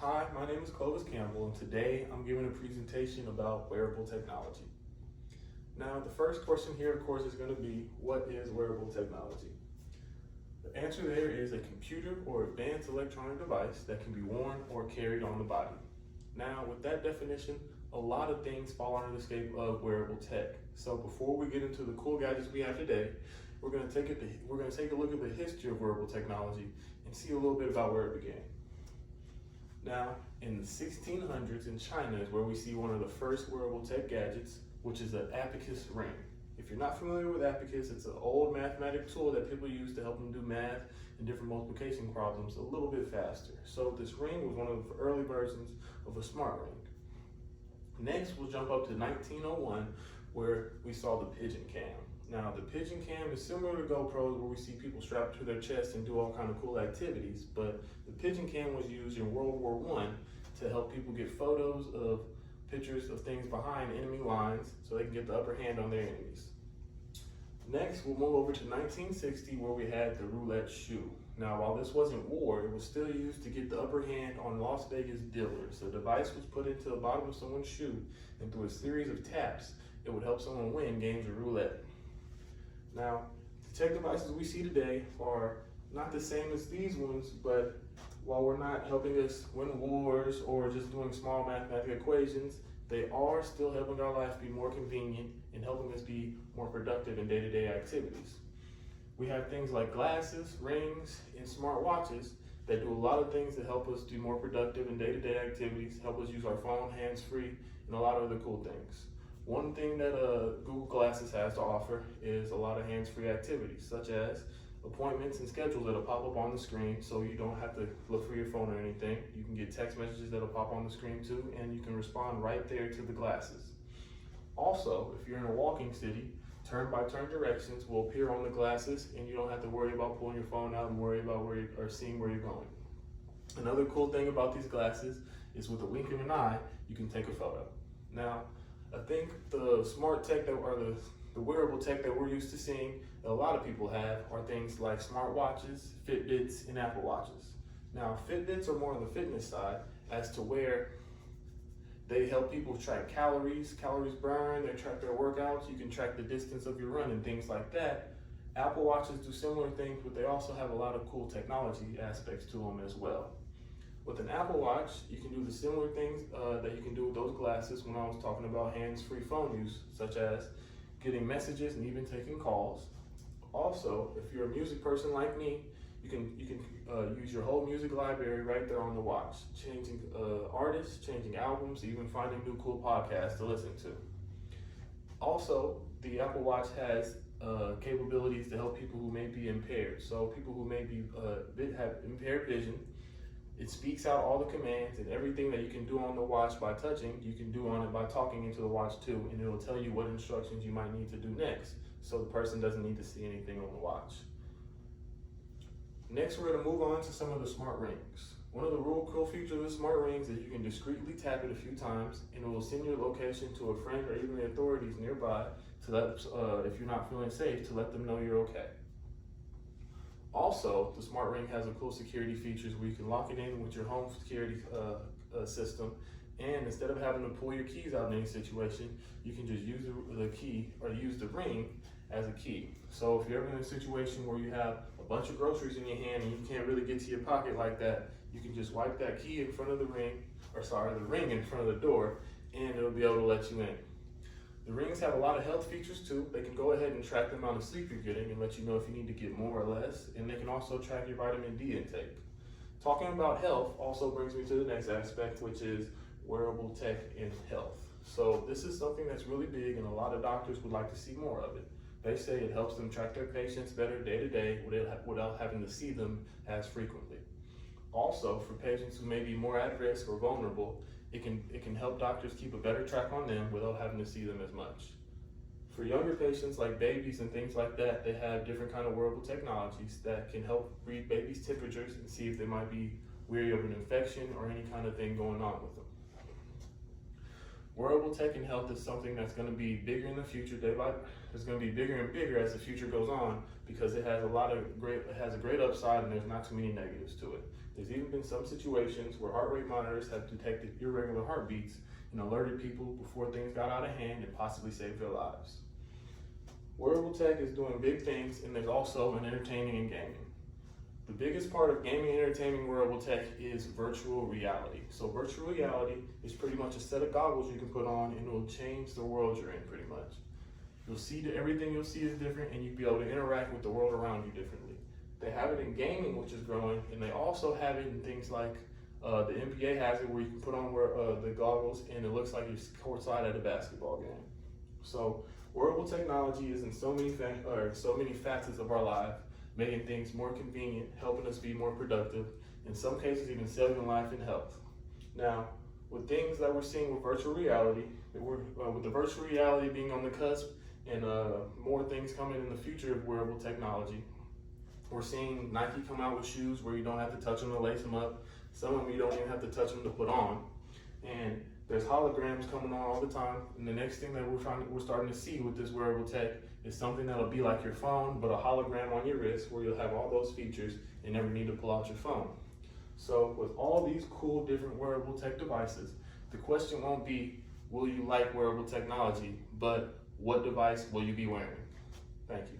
Hi, my name is Clovis Campbell, and today I'm giving a presentation about wearable technology. Now, the first question here, of course, is going to be, what is wearable technology? The answer there is a computer or advanced electronic device that can be worn or carried on the body. Now, with that definition, a lot of things fall under the scope of wearable tech. So before we get into the cool gadgets we have today, we're going to take a look at the history of wearable technology and see a little bit about where it began. Now, in the 1600s in China is where we see one of the first wearable tech gadgets, which is an abacus ring. If you're not familiar with abacus, it's an old mathematical tool that people use to help them do math and different multiplication problems a little bit faster. So this ring was one of the early versions of a smart ring. Next, we'll jump up to 1901, where we saw the pigeon cam. Now, the pigeon cam is similar to GoPros, where we see people strapped to their chest and do all kind of cool activities, but the pigeon cam was used in World War I to help people get photos of pictures of things behind enemy lines so they can get the upper hand on their enemies. Next, we'll move over to 1960, where we had the roulette shoe. Now, while this wasn't war, it was still used to get the upper hand on Las Vegas dealers. The device was put into the bottom of someone's shoe, and through a series of taps, it would help someone win games of roulette. Now, the tech devices we see today are not the same as these ones, but while we're not helping us win wars or just doing small mathematical equations, they are still helping our life be more convenient and helping us be more productive in day-to-day activities. We have things like glasses, rings, and smart watches that do a lot of things to help us be more productive in day-to-day activities, help us use our phone hands-free, and a lot of other cool things. One thing that Google Glasses has to offer is a lot of hands-free activities, such as appointments and schedules that'll pop up on the screen, so you don't have to look for your phone or anything. You can get text messages that'll pop on the screen too, and you can respond right there to the glasses. Also, if you're in a walking city, turn-by-turn directions will appear on the glasses, and you don't have to worry about pulling your phone out and worry about seeing where you're going. Another cool thing about these glasses is with a wink of an eye, you can take a photo. Now, I think the smart tech the wearable tech that we're used to seeing that a lot of people have are things like smart watches, Fitbits, and Apple Watches. Now, Fitbits are more on the fitness side as to where they help people track calories burned, they track their workouts, you can track the distance of your run and things like that. Apple Watches do similar things, but they also have a lot of cool technology aspects to them as well. With an Apple Watch, you can do the similar things that you can do with those glasses when I was talking about hands-free phone use, such as getting messages and even taking calls. Also, if you're a music person like me, you can use your whole music library right there on the watch, changing artists, changing albums, even finding new cool podcasts to listen to. Also, the Apple Watch has capabilities to help people who may be impaired. So people who may be have impaired vision, it speaks out all the commands, and everything that you can do on the watch by touching, you can do on it by talking into the watch too, and it'll tell you what instructions you might need to do next, so the person doesn't need to see anything on the watch. Next, we're going to move on to some of the smart rings. One of the real cool features of the smart rings is you can discreetly tap it a few times, and it will send your location to a friend or even the authorities nearby to let, if you're not feeling safe, to let them know you're okay. Also, the smart ring has a cool security features where you can lock it in with your home security system, and instead of having to pull your keys out in any situation, you can just use the key or use the ring as a key. So if you're ever in a situation where you have a bunch of groceries in your hand and you can't really get to your pocket like that, you can just wipe that key in front of the ring in front of the door, and it'll be able to let you in. The rings have a lot of health features too. They can go ahead and track the amount of sleep you're getting and let you know if you need to get more or less, and they can also track your vitamin D intake. Talking about health also brings me to the next aspect, which is wearable tech in health. So this is something that's really big, and a lot of doctors would like to see more of it. They say it helps them track their patients better day to day without having to see them as frequently. Also, for patients who may be more at risk or vulnerable, it can help doctors keep a better track on them without having to see them as much. For younger patients like babies and things like that, they have different kind of wearable technologies that can help read babies' temperatures and see if they might be weary of an infection or any kind of thing going on with them. Wearable tech in health is something that's going to be bigger in the future. It's going to be bigger and bigger as the future goes on, because it has a great upside and there's not too many negatives to it. There's even been some situations where heart rate monitors have detected irregular heartbeats and alerted people before things got out of hand and possibly saved their lives. Wearable tech is doing big things, and there's also an entertaining and gaming. The biggest part of gaming and entertaining wearable tech is virtual reality. So virtual reality is pretty much a set of goggles you can put on and it will change the world you're in pretty much. You'll see that everything you'll see is different and you'll be able to interact with the world around you differently. They have it in gaming, which is growing, and they also have it in things like the NBA has it where you can put on the goggles and it looks like you're courtside at a basketball game. So wearable technology is in so many facets of our life, making things more convenient, helping us be more productive, in some cases even saving life and health. Now, with things that we're seeing with virtual reality, with the virtual reality being on the cusp and more things coming in the future of wearable technology, we're seeing Nike come out with shoes where you don't have to touch them to lace them up. Some of them you don't even have to touch them to put on. And there's holograms coming on all the time. And the next thing that we're starting to see with this wearable tech is something that'll be like your phone, but a hologram on your wrist where you'll have all those features and never need to pull out your phone. So with all these cool different wearable tech devices, the question won't be, will you like wearable technology, but what device will you be wearing? Thank you.